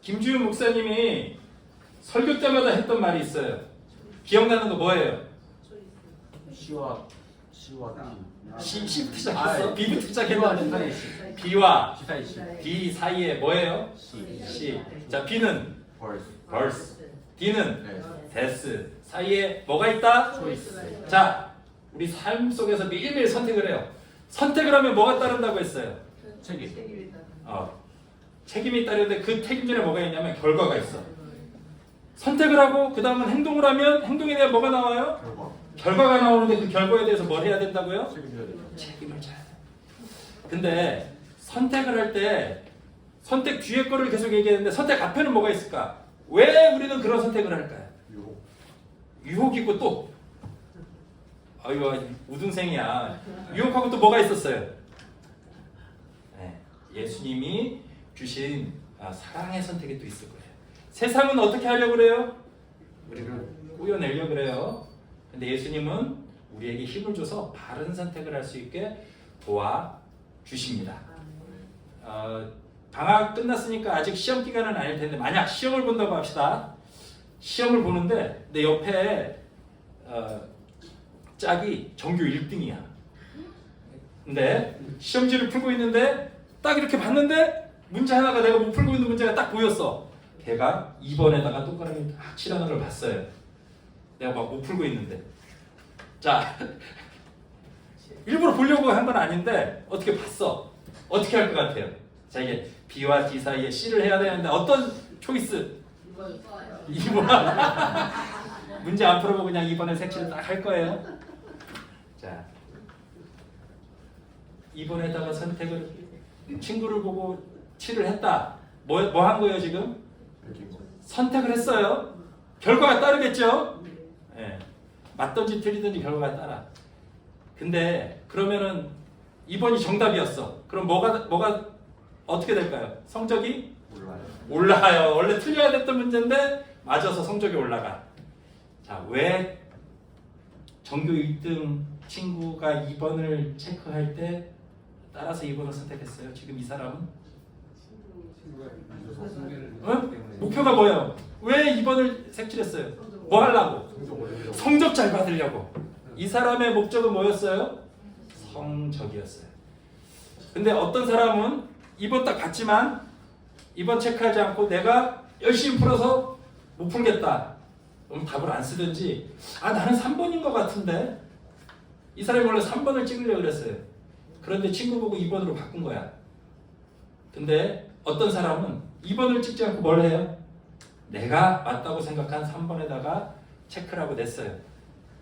김주윤 목사님이 설교 때마다 했던 말이 있어요. 기억나는 거 뭐예요? C와 C부터 시작했어? B부터 시작했는데 C. B와 C 사이 C. D 사이에 뭐예요? C. C. 자, B는 Verse. verse, D는 네. death. 사이에 뭐가 있다? Choice. 자, 우리 삶 속에서 매일매일 선택을 해요. 선택을 하면 뭐가 따른다고 했어요? 책임. 책임이 따르는데 그 책임 전에 뭐가 있냐면 결과가 있어. 선택을 하고 그 다음은 행동을 하면 행동에 대한 뭐가 나와요? 결과. 결과가 나오는데 그 결과에 대해서 뭘 해야 된다고요? 책임져야 되죠. 책임을 져야 돼. 근데 선택을 할 때 선택 뒤에 거를 계속 얘기했는데 선택 앞에는 뭐가 있을까? 왜 우리는 그런 선택을 할까요? 유혹. 유혹이 있고 또 아이고 우등생이야. 유혹하고 또 뭐가 있었어요? 네, 예수님이 주신 사랑의 선택이 또 있을 거예요. 세상은 어떻게 하려고 그래요? 우리를 꾸며내려고 그래요. 근데 예수님은 우리에게 힘을 줘서 바른 선택을 할 수 있게 도와주십니다. 방학 끝났으니까 아직 시험 기간은 아닐 텐데 만약 시험을 본다고 합시다. 시험을 보는데 내 옆에 짝이 전교 1등이야. 근데 시험지를 풀고 있는데 딱 이렇게 봤는데 문제 하나가 내가 못 풀고 있는 문제가 딱 보였어. 걔가 2번에다가 동그라미 딱 칠하는 걸 봤어요. 내가 막 못 풀고 있는데. 자, 일부러 보려고 한 건 아닌데 어떻게 봤어? 어떻게 할 것 같아요? 자, 이게 B와 D 사이에 C를 해야 되는데 어떤 초이스? 2번. 문제 안 풀어보고 그냥 2번에 색칠을 딱 할 거예요. 자, 2번에다가 선택을 친구를 보고 칠을 했다. 뭐 한 거예요 지금? 선택을 했어요. 결과가 따르겠죠? 네. 맞든지 틀리든지 결과가 따라. 근데 그러면은 2번이 정답이었어. 그럼 뭐가 어떻게 될까요? 성적이 올라가요. 원래 틀려야 됐던 문제인데 맞아서 성적이 올라가. 자, 왜 전교 1등 친구가 2번을 체크할 때 따라서 2번을 선택했어요? 지금 이 사람은? 목표가 뭐예요? 왜 2번을 색칠했어요? 뭐 하려고? 성적 잘 받으려고. 이 사람의 목적은 뭐였어요? 성적이었어요. 근데 어떤 사람은 2번 딱 봤지만 2번 체크하지 않고 내가 열심히 풀어서 못 풀겠다. 그럼 답을 안 쓰든지 나는 3번인 것 같은데 이 사람이 원래 3번을 찍으려고 그랬어요. 그런데 친구 보고 2번으로 바꾼 거야. 근데 어떤 사람은 2번을 찍지 않고 뭘 해요? 내가 맞다고 생각한 3번에다가 체크를 하고 냈어요.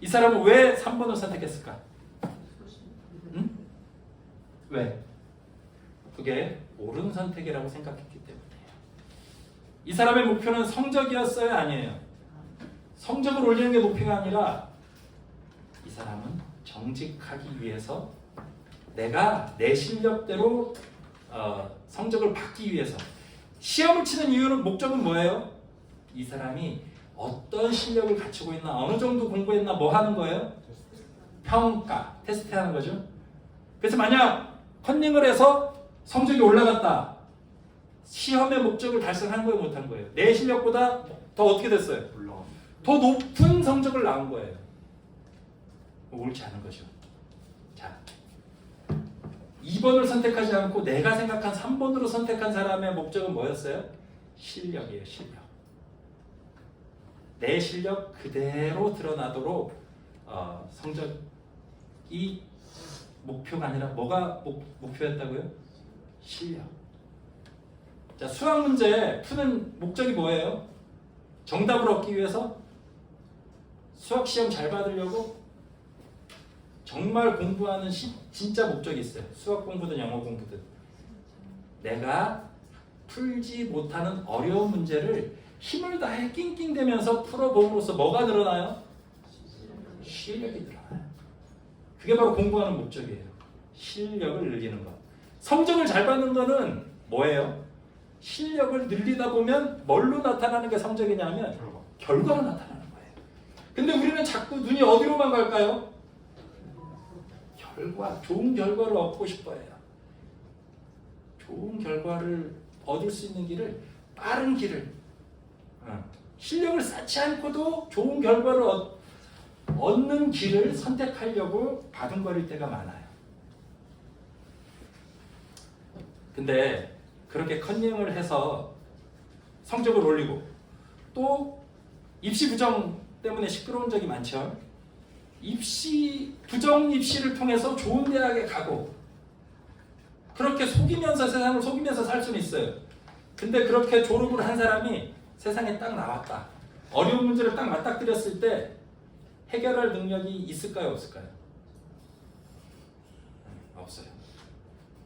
이 사람은 왜 3번을 선택했을까? 응? 왜? 그게 옳은 선택이라고 생각했기 때문이에요. 이 사람의 목표는 성적이었어요? 아니에요? 성적을 올리는 게 목표가 아니라 이 사람은 정직하기 위해서 내가 내 실력대로 성적을 받기 위해서 시험을 치는 이유는 목적은 뭐예요? 이 사람이 어떤 실력을 갖추고 있나 어느 정도 공부했나 뭐 하는 거예요? 평가, 테스트하는 거죠. 그래서 만약 컨닝을 해서 성적이 올라갔다. 시험의 목적을 달성한 거예요? 못한 거예요? 내 실력보다 더 어떻게 됐어요? 더 높은 성적을 낳은 거예요. 옳지 않은 거죠. 자, 2번을 선택하지 않고 내가 생각한 3번으로 선택한 사람의 목적은 뭐였어요? 실력이에요. 실력. 내 실력 그대로 드러나도록 성적이 목표가 아니라 뭐가 목표였다고요? 실력. 자, 수학 문제 푸는 목적이 뭐예요? 정답을 얻기 위해서 수학 시험 잘 받으려고 정말 공부하는 진짜 목적이 있어요. 수학 공부든 영어 공부든. 내가 풀지 못하는 어려운 문제를 힘을 다해 낑낑대면서 풀어봄으로써 뭐가 늘어나요? 실력이 늘어나요. 그게 바로 공부하는 목적이에요. 실력을 늘리는 것. 성적을 잘 받는 거는 뭐예요? 실력을 늘리다 보면 뭘로 나타나는 게 성적이냐면 결과로 나타나는 거예요. 근데 우리는 자꾸 눈이 어디로만 갈까요? 결과, 좋은 결과를 얻고 싶어해요. 좋은 결과를 얻을 수 있는 길을 빠른 길을 실력을 쌓지 않고도 좋은 결과를 얻는 길을 선택하려고 바둥거릴 때가 많아요. 근데 그렇게 컨닝을 해서 성적을 올리고 또 입시 부정 때문에 시끄러운 적이 많죠. 부정 입시를 통해서 좋은 대학에 가고 그렇게 속이면서 세상을 속이면서 살 수는 있어요. 근데 그렇게 졸업을 한 사람이 세상에 딱 나왔다. 어려운 문제를 딱 맞닥뜨렸을 때 해결할 능력이 있을까요? 없을까요? 없어요.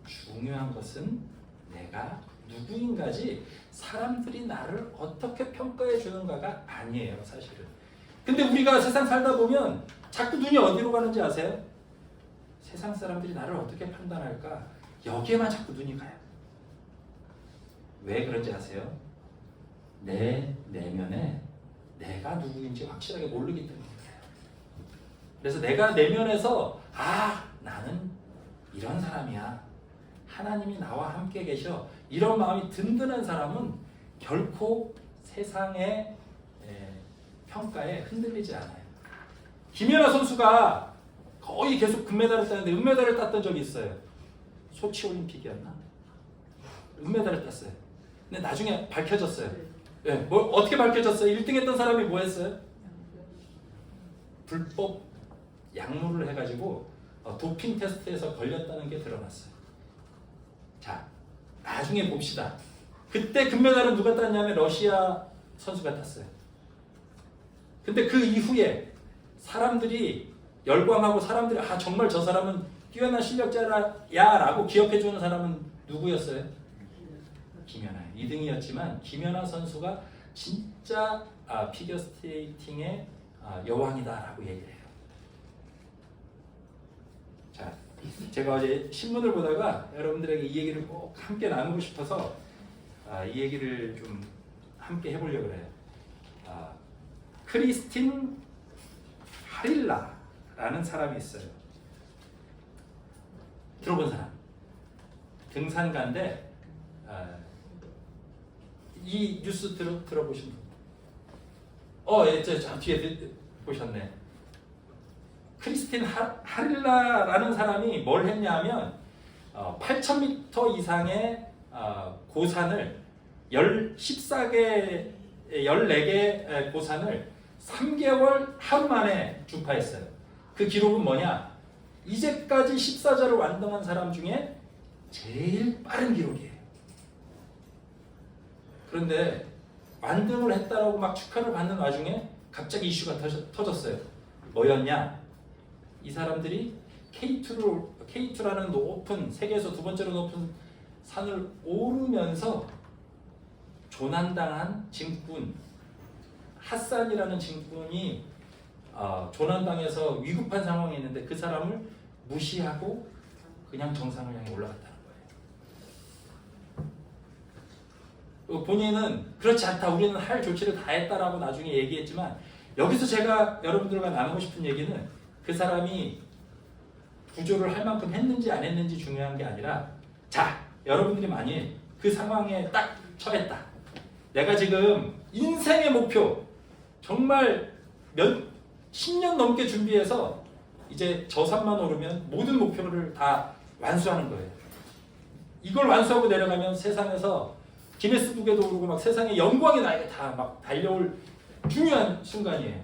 중요한 것은 내가 누구인가지 사람들이 나를 어떻게 평가해 주는가가 아니에요, 사실은. 근데 우리가 세상 살다 보면 자꾸 눈이 어디로 가는지 아세요? 세상 사람들이 나를 어떻게 판단할까? 여기에만 자꾸 눈이 가요. 왜 그런지 아세요? 내 내면에 내가 누구인지 확실하게 모르기 때문이에요. 그래서 내가 내면에서 나는 이런 사람이야. 하나님이 나와 함께 계셔. 이런 마음이 든든한 사람은 결코 세상의 평가에 흔들리지 않아요. 김연아 선수가 거의 계속 금메달을 땄는데 은메달을 땄던 적이 있어요. 소치 올림픽이었나? 은메달을 땄어요. 근데 나중에 밝혀졌어요. 어떻게 밝혀졌어요? 1등 했던 사람이 뭐 했어요? 불법 약물을 해가지고 도핑 테스트에서 걸렸다는 게 드러났어요. 자, 나중에 봅시다. 그때 금메달은 누가 땄냐면 러시아 선수가 땄어요. 근데 그 이후에 사람들이 열광하고 사람들이 정말 저 사람은 뛰어난 실력자야 라고 기억해주는 사람은 누구였어요? 김연아. 2등이었지만 김연아 선수가 진짜 피겨스케이팅의 여왕이다 라고 얘기를 해요. 자, 제가 어제 신문을 보다가 여러분들에게 이 얘기를 꼭 함께 나누고 싶어서 이 얘기를 좀 함께 해보려고 해요. 크리스틴 하릴라라는 사람이 있어요. 들어본 사람? 등산가인데 이 뉴스 들어보신 분? 예, 저 뒤에 보셨네. 크리스틴 하릴라라는 사람이 뭘 했냐면 8,000m 이상의 고산을 14개 고산을 3개월 하루 만에 주파했어요. 그 기록은 뭐냐? 이제까지 14자를 완등한 사람 중에 제일 빠른 기록이에요. 그런데 완등을 했다라고 막 축하를 받는 와중에 갑자기 이슈가 터졌어요. 뭐였냐? 이 사람들이 K2라는 높은, 세계에서 두 번째로 높은 산을 오르면서 조난당한 짐꾼, 핫산이라는 짐꾼이 조난당해서 위급한 상황이 있는데 그 사람을 무시하고 그냥 정상을 향해 올라갔다는 거예요. 본인은 그렇지 않다, 우리는 할 조치를 다 했다라고 나중에 얘기했지만, 여기서 제가 여러분들과 나누고 싶은 얘기는 그 사람이 구조를 할 만큼 했는지 안 했는지 중요한 게 아니라, 자, 여러분들이 만일 그 상황에 딱 처했다. 내가 지금 인생의 목표, 정말 10년 넘게 준비해서 이제 저 산만 오르면 모든 목표를 다 완수하는 거예요. 이걸 완수하고 내려가면 세상에서 기네스북에도 오르고 막 세상의 영광이 나에게 다 막 달려올 중요한 순간이에요.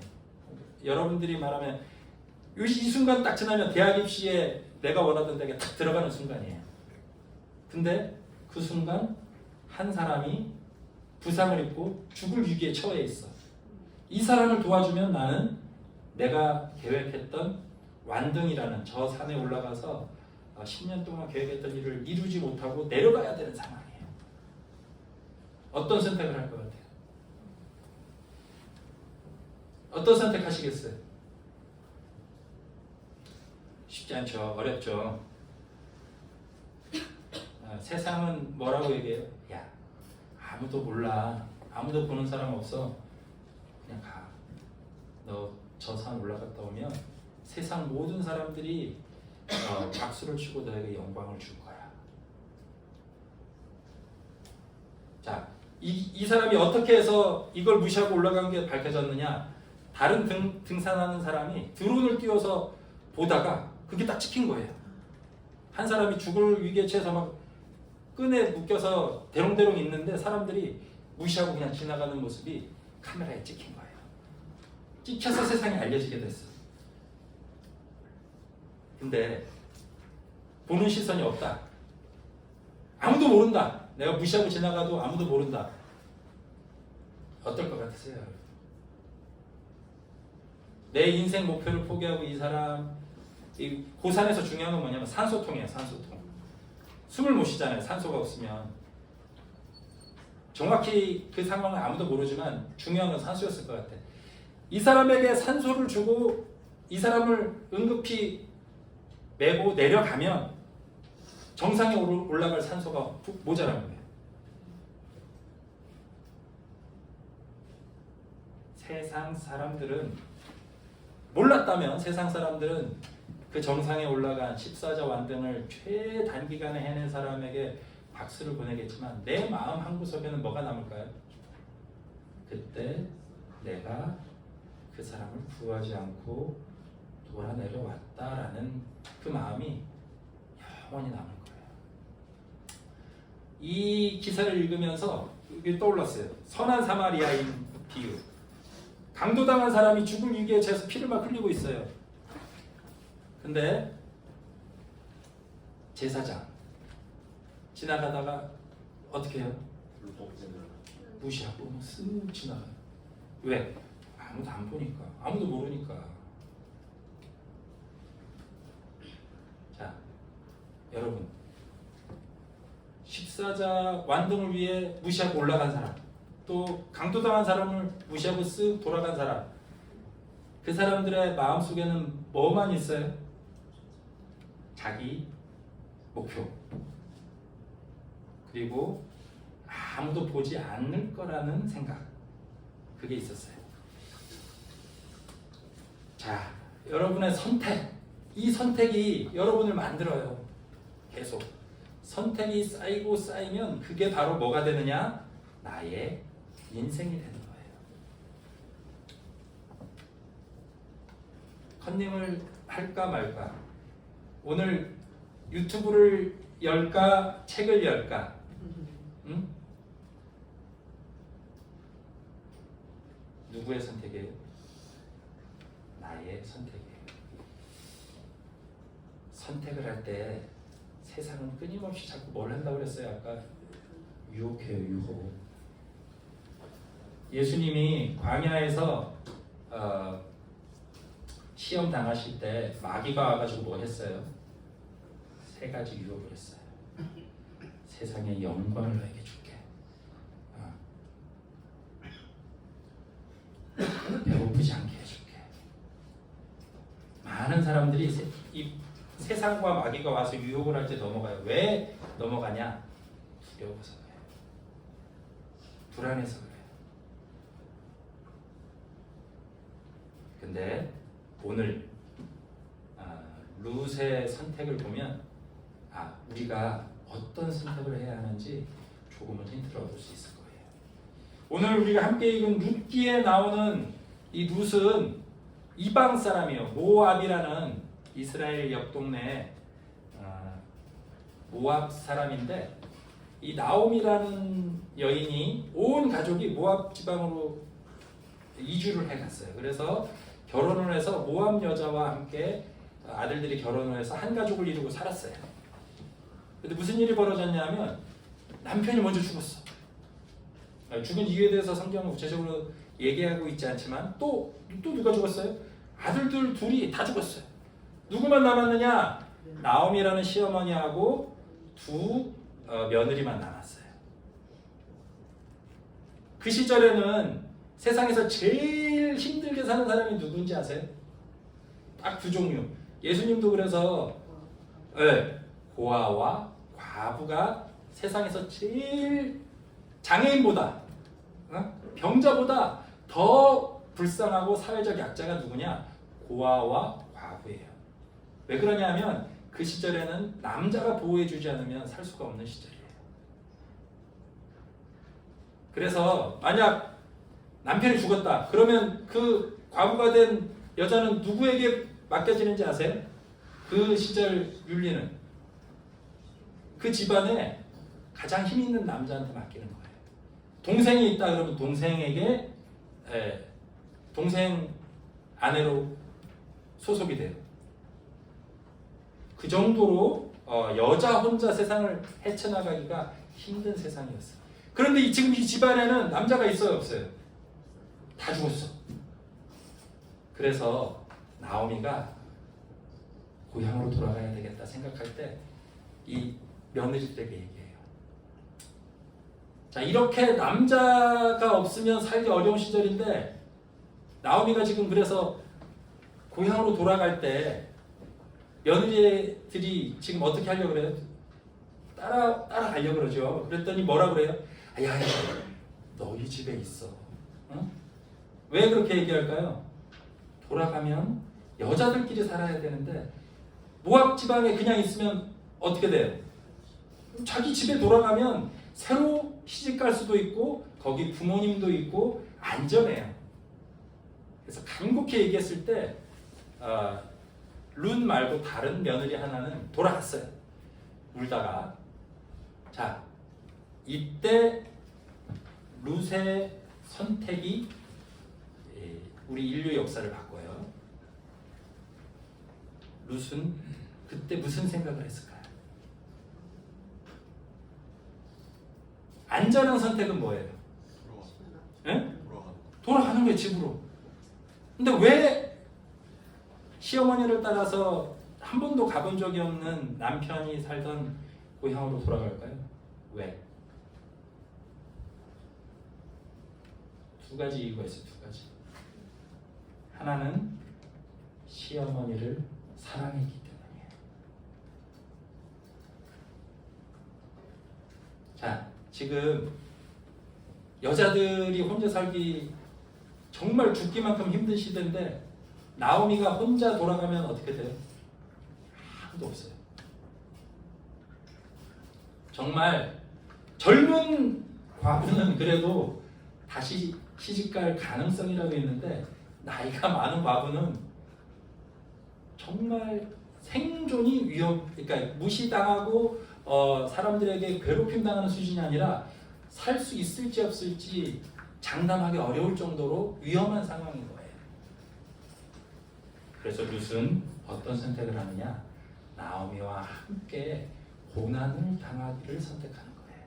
여러분들이 말하면 이 순간 딱 지나면 대학 입시에 내가 원하던 대학에 딱 들어가는 순간이에요. 근데 그 순간 한 사람이 부상을 입고 죽을 위기에 처해 있어. 이 사람을 도와주면 나는 내가 계획했던 완등이라는 저 산에 올라가서 10년 동안 계획했던 일을 이루지 못하고 내려가야 되는 상황이에요. 어떤 선택을 할 것 같아요? 어떤 선택하시겠어요? 쉽지 않죠. 어렵죠. 세상은 뭐라고 얘기해요? 야, 아무도 몰라. 아무도 보는 사람 없어. 그냥 가. 너 저 산 올라갔다 오면 세상 모든 사람들이 박수를 치고 너에게 영광을 줄 거야. 자, 이 사람이 어떻게 해서 이걸 무시하고 올라간 게 밝혀졌느냐? 다른 등산하는 사람이 드론을 띄워서 보다가 그게 딱 찍힌 거예요. 한 사람이 죽을 위기에 처해서 막 끈에 묶여서 대롱대롱 있는데 사람들이 무시하고 그냥 지나가는 모습이 카메라에 찍힌 거예요. 찍혀서 세상에 알려지게 됐어. 근데 보는 시선이 없다. 아무도 모른다. 내가 무시하고 지나가도 아무도 모른다. 어떨 것 같으세요? 내 인생 목표를 포기하고 이 사람, 이 고산에서 중요한 건 뭐냐면 산소통이에요. 산소통. 숨을 못 쉬잖아요. 산소가 없으면. 정확히 그 상황은 아무도 모르지만 중요한 건 산소였을 것 같아. 이 사람에게 산소를 주고 이 사람을 응급히 메고 내려가면 정상에 올라갈 산소가 모자란 거예요. 세상 사람들은 몰랐다면 세상 사람들은 그 정상에 올라간 십사자 완등을 최단기간에 해낸 사람에게 박수를 보내겠지만 내 마음 한구석에는 뭐가 남을까요? 그때 내가 그 사람을 구하지 않고 돌아 내려왔다라는 그 마음이 영원히 남을 거예요. 이 기사를 읽으면서 이게 떠올랐어요. 선한 사마리아인 비유. 강도당한 사람이 죽을 위기에 처해서 피를 막 흘리고 있어요. 근데 제사장 지나가다가 어떻게 해요? 무시하고 쓱 지나가요. 왜? 아무도 안 보니까, 아무도 모르니까. 자, 여러분, 십사자 완등을 위해 무시하고 올라간 사람, 또 강도당한 사람을 무시하고 쓱 돌아간 사람, 그 사람들의 마음속에는 뭐만 있어요? 자기 목표, 그리고 아무도 보지 않을 거라는 생각, 그게 있었어요. 자, 여러분의 선택, 이 선택이 여러분을 만들어요. 계속 선택이 쌓이고 쌓이면 그게 바로 뭐가 되느냐? 나의 인생이 되는 거예요. 컨닝을 할까 말까, 오늘 유튜브를 열까 책을 열까? 응? 누구의 선택이에요? 나의 선택이에요. 선택을 할 때 세상은 끊임없이 자꾸 뭘 한다고 그랬어요? 아까 유혹해요. 유혹. 예수님이 광야에서 시험 당하실 때 마귀가 와가지고 뭐 했어요? 세 가지 유혹을 했어요. 세상의 영광을 너에게 줄게. 배고프지 않게 해줄게. 많은 사람들이 이 세상과 마귀가 와서 유혹을 할 때 넘어가요. 왜 넘어가냐? 두려워서 그래요. 불안해서 그래요. 근데 오늘 룻의 선택을 보면 우리가 어떤 선택을 해야 하는지 조금은 힌트를 얻을 수 있을 거예요. 오늘 우리가 함께 읽은 룻기에 나오는 이 룻은 이방 사람이에요. 모압이라는 이스라엘 옆 동네 모압 사람인데, 이 나옴이라는 여인이 온 가족이 모압 지방으로 이주를 해갔어요. 그래서 결혼을 해서 모압 여자와 함께 아들들이 결혼을 해서 한 가족을 이루고 살았어요. 근데 무슨 일이 벌어졌냐면 남편이 먼저 죽었어. 죽은 이유에 대해서 성경은 구체적으로 얘기하고 있지 않지만 또 누가 죽었어요? 아들들 둘이 다 죽었어요. 누구만 남았느냐? 나옴이라는 시어머니하고 두 며느리만 남았어요. 그 시절에는 세상에서 제일 힘들게 사는 사람이 누군지 아세요? 딱 두 종류. 예수님도 그래서 고아와 과부가 세상에서 제일 장애인보다 병자보다 더 불쌍하고 사회적 약자가 누구냐? 고아와 과부예요. 왜 그러냐면 그 시절에는 남자가 보호해주지 않으면 살 수가 없는 시절이에요. 그래서 만약 남편이 죽었다. 그러면 그 과부가 된 여자는 누구에게 맡겨지는지 아세요? 그 시절 윤리는 그 집안에 가장 힘 있는 남자한테 맡기는 거예요. 동생이 있다 그러면 동생에게 동생 아내로 소속이 돼요. 그 정도로 여자 혼자 세상을 헤쳐나가기가 힘든 세상이었어요. 그런데 지금 이 집안에는 남자가 있어요, 없어요? 다 죽었어. 그래서 나오미가 고향으로 돌아가야 되겠다 생각할 때 이 며느리들에게 얘기해요. 자, 이렇게 남자가 없으면 살기 어려운 시절인데 나오미가 지금 그래서 고향으로 돌아갈 때 며느리들이 지금 어떻게 하려고 그래요? 따라가려고 그러죠. 그랬더니 뭐라 그래요? 야, 너희 집에 있어. 응? 왜 그렇게 얘기할까요? 돌아가면 여자들끼리 살아야 되는데 모압 지방에 그냥 있으면 어떻게 돼요? 자기 집에 돌아가면 새로 시집갈 수도 있고 거기 부모님도 있고 안전해요. 그래서 간곡히 얘기했을 때 룬 말고 다른 며느리 하나는 돌아갔어요. 울다가. 자, 이때 룻의 선택이 우리 인류 역사를 바꿔요. 룻은 그때 무슨 생각을 했을까요? 안전한 선택은 뭐예요? 돌아가는 거예요, 집으로. 근데 왜 시어머니를 따라서 한 번도 가본 적이 없는 남편이 살던 고향으로 돌아갈까요? 왜? 두 가지 이유가 있어요. 두 가지. 하나는 시어머니를 사랑했기 때문이에요. 자, 지금 여자들이 혼자 살기 정말 죽기만큼 힘든 시대인데 나오미가 혼자 돌아가면 어떻게 돼요? 아무도 없어요. 정말 젊은 과부는 그래도 다시 시집갈 가능성이라도 있는데 나이가 많은 과부는 정말 생존이 그러니까 무시당하고 사람들에게 괴롭힘 당하는 수준이 아니라 살 수 있을지 없을지 장담하기 어려울 정도로 위험한 상황인 거예요. 그래서 룻은 어떤 선택을 하느냐? 나오미와 함께 고난을 당하기를 선택하는 거예요.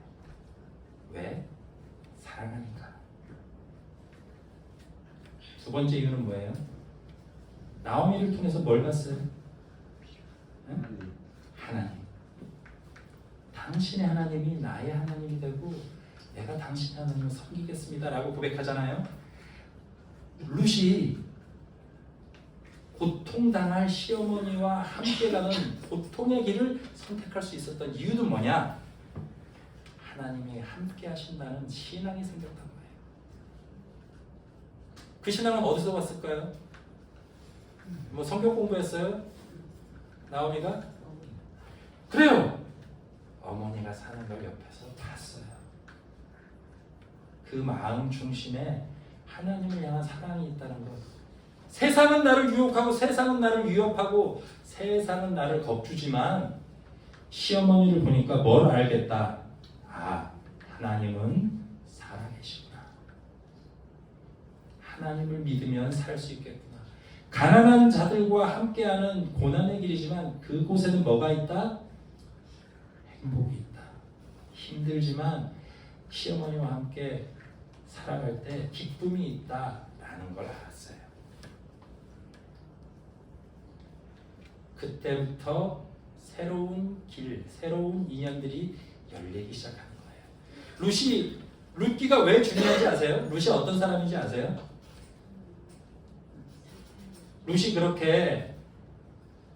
왜? 사랑하니까. 두 번째 이유는 뭐예요? 나오미를 통해서 뭘 봤어요? 응? 하나님. 당신의 하나님이 나의 하나님이 되고 내가 당신의 하나님을 섬기겠습니다 라고 고백하잖아요. 룻이 고통당할 시어머니와 함께 가는 고통의 길을 선택할 수 있었던 이유는 뭐냐? 하나님이 함께 하신다는 신앙이 생겼던 거예요. 그 신앙은 어디서 왔을까요? 뭐 성경 공부했어요? 나오미가? 그래요. 어머니가 사는 걸 옆에서 봤어요. 그 마음 중심에 하나님을 향한 사랑이 있다는 것. 세상은 나를 유혹하고 세상은 나를 위협하고 세상은 나를 겁주지만 시어머니를 보니까 뭘 알겠다. 아, 하나님은 살아계시구나. 하나님을 믿으면 살 수 있겠구나. 가난한 자들과 함께하는 고난의 길이지만 그곳에는 뭐가 있다? 행복이 있다. 힘들지만 시어머니와 함께 살아갈 때 기쁨이 있다라는 걸 알았어요. 그때부터 새로운 길, 새로운 인연들이 열리기 시작하는 거예요. 룻기가 왜 중요한지 아세요? 룻이 어떤 사람인지 아세요? 룻이 그렇게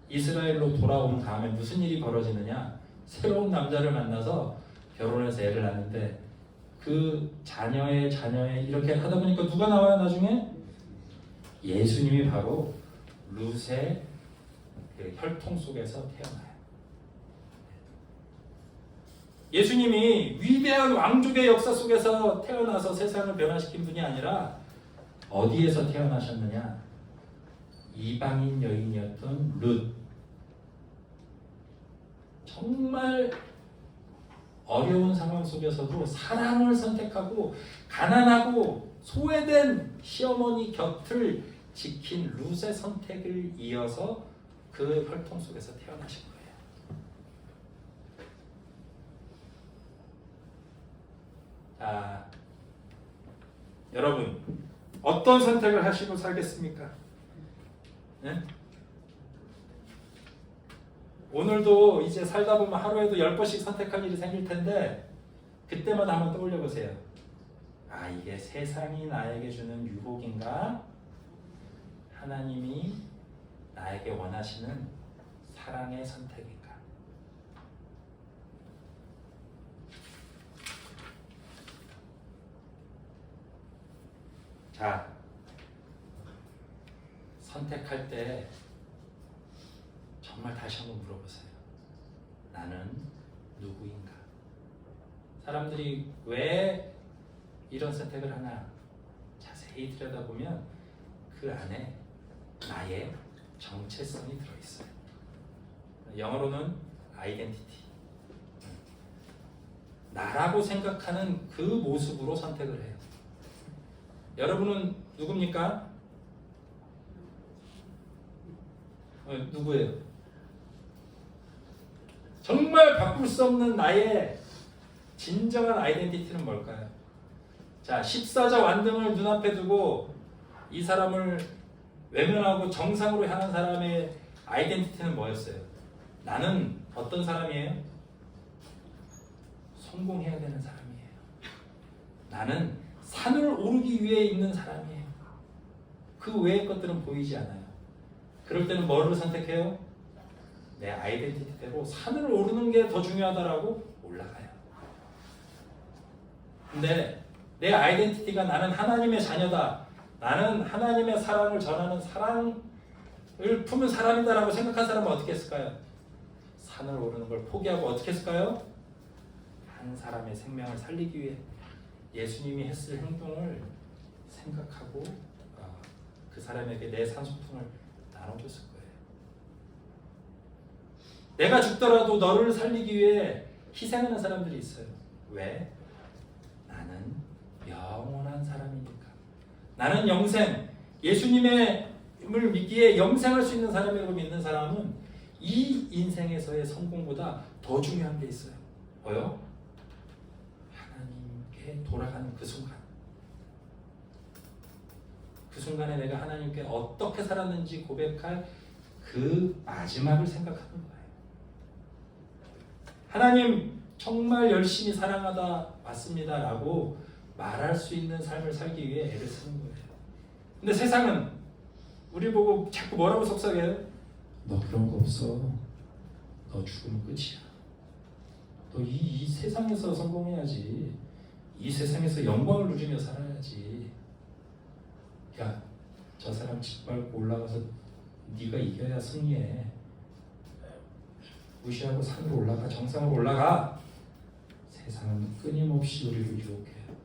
이스라엘로 돌아온 다음에 무슨 일이 벌어지느냐? 새로운 남자를 만나서 결혼해서 애를 낳는데 그 자녀의 이렇게 하다 보니까 누가 나와요 나중에? 예수님이 바로 룻의 그 혈통 속에서 태어나요. 예수님이 위대한 왕족의 역사 속에서 태어나서 세상을 변화시킨 분이 아니라 어디에서 태어나셨느냐? 이방인 여인이었던 룻. 정말 어려운 상황 속에서도 사랑을 선택하고 가난하고 소외된 시어머니 곁을 지킨 룻의 선택을 이어서 그 혈통 속에서 태어나신 거예요. 자, 여러분 어떤 선택을 하시고 살겠습니까? 네? 오늘도 이제 살다 보면 하루에도 10번씩 선택할 일이 생길 텐데 그때마다 한번 떠올려 보세요. 아, 이게 세상이 나에게 주는 유혹인가? 하나님이 나에게 원하시는 사랑의 선택인가? 자, 선택할 때 정말 다시 한번 물어보세요. 나는 누구인가? 사람들이 왜 이런 선택을 하나 자세히 들여다보면 그 안에 나의 정체성이 들어있어요. 영어로는 아이덴티티. 나라고 생각하는 그 모습으로 선택을 해요. 여러분은 누굽니까? 누구예요? 정말 바꿀 수 없는 나의 진정한 아이덴티티는 뭘까요? 자, 십사자 완등을 눈앞에 두고 이 사람을 외면하고 정상으로 향한 사람의 아이덴티티는 뭐였어요? 나는 어떤 사람이에요? 성공해야 되는 사람이에요. 나는 산을 오르기 위해 있는 사람이에요. 그 외의 것들은 보이지 않아요. 그럴 때는 뭐를 선택해요? 내 아이덴티티대로 산을 오르는 게 더 중요하다라고 올라가요. 근데 내 아이덴티티가 나는 하나님의 자녀다, 나는 하나님의 사랑을 전하는 사랑을 품은 사람이다라고 생각한 사람은 어떻게 했을까요? 산을 오르는 걸 포기하고 어떻게 했을까요? 한 사람의 생명을 살리기 위해 예수님이 했을 행동을 생각하고 그 사람에게 내 산소통을 나눠줬을 거예요. 내가 죽더라도 너를 살리기 위해 희생하는 사람들이 있어요. 왜? 나는 영원한 사람이니까. 나는 영생, 예수님을 믿기에 영생할 수 있는 사람이라고 믿는 사람은 이 인생에서의 성공보다 더 중요한 게 있어요. 뭐요? 하나님께 돌아가는 그 순간. 그 순간에 내가 하나님께 어떻게 살았는지 고백할 그 마지막을 생각하는 거예요. 하나님 정말 열심히 사랑하다 왔습니다 라고 말할 수 있는 삶을 살기 위해 애를 쓰는 거예요. 근데 세상은 우리 보고 자꾸 뭐라고 속삭여요? 너 그런 거 없어. 너 죽으면 끝이야. 너 이 세상에서 성공해야지. 이 세상에서 영광을 누리며 살아야지. 야, 저 사람 짓밟고 올라가서 네가 이겨야 승리해. 무시하고 산으로 올라가, 정상으로 올라가. 세상은 끊임없이 우리를 유혹해요.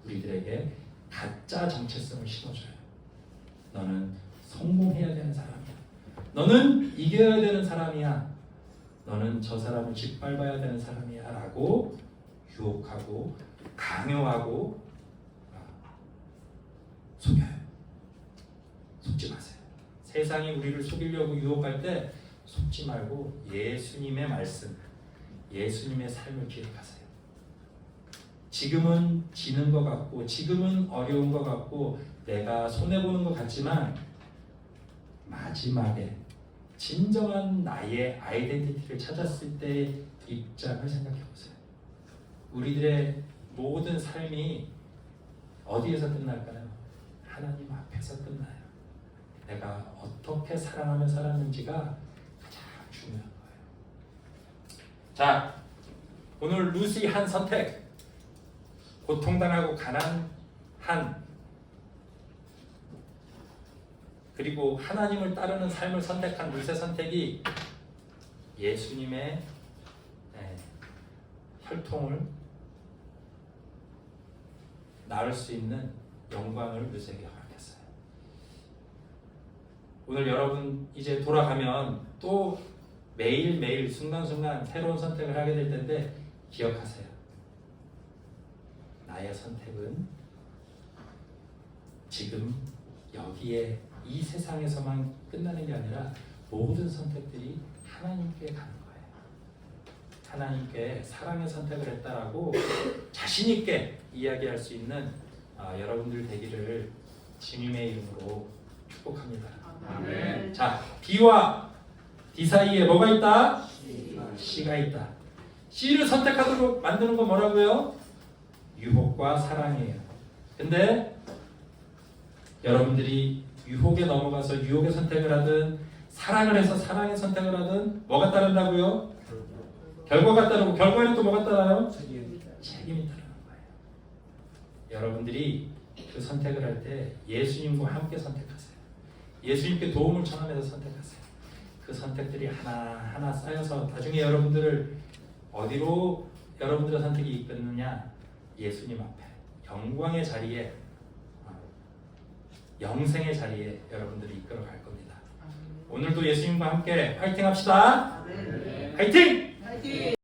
우리들에게 가짜 정체성을 심어줘요. 너는 성공해야 되는 사람이야. 너는 이겨야 되는 사람이야. 너는 저 사람을 짓밟아야 되는 사람이야 라고 유혹하고 강요하고 속여요. 속지 마세요. 세상이 우리를 속이려고 유혹할 때 속지 말고 예수님의 말씀, 예수님의 삶을 기억하세요. 지금은 지는 것 같고 지금은 어려운 것 같고 내가 손해보는 것 같지만 마지막에 진정한 나의 아이덴티티를 찾았을 때의 입장을 생각해 보세요. 우리들의 모든 삶이 어디에서 끝날까요? 하나님 앞에서 끝나요. 내가 어떻게 사랑하며 살았는지가 가장 중요한 거예요. 자, 오늘 루시 한 선택, 고통당하고 가난한, 그리고 하나님을 따르는 삶을 선택한 루시의 선택이 예수님의 혈통을 낳을 수 있는 영광을 유세에게 허락했어요. 오늘 여러분 이제 돌아가면 또 매일매일 순간순간 새로운 선택을 하게 될 텐데 기억하세요. 나의 선택은 지금 여기에 이 세상에서만 끝나는 게 아니라 모든 선택들이 하나님께 가는 거예요. 하나님께 사랑의 선택을 했다라고 자신 있게 이야기할 수 있는 여러분들 되기를 주님의 이름으로 축복합니다. 아멘. 자, B와 D 사이에 뭐가 있다? C가 있다. C를 선택하도록 만드는 건 뭐라고요? 유혹과 사랑이에요. 근데 여러분들이 유혹에 넘어가서 유혹의 선택을 하든 사랑을 해서 사랑의 선택을 하든 뭐가 따른다고요? 결과가 따르고 결과에는 또 뭐가 따라요? 책임이 따르는 거예요. 여러분들이 그 선택을 할 때 예수님과 함께 선택하세요. 예수님께 도움을 청하면서 선택하세요. 그 선택들이 하나하나 쌓여서 나중에 여러분들을 어디로 여러분들의 선택이 이끄느냐? 예수님 앞에 영광의 자리에 영생의 자리에 여러분들이 이끌어갈 겁니다. 오늘도 예수님과 함께 화이팅 합시다. 네. 화이팅! 화이팅!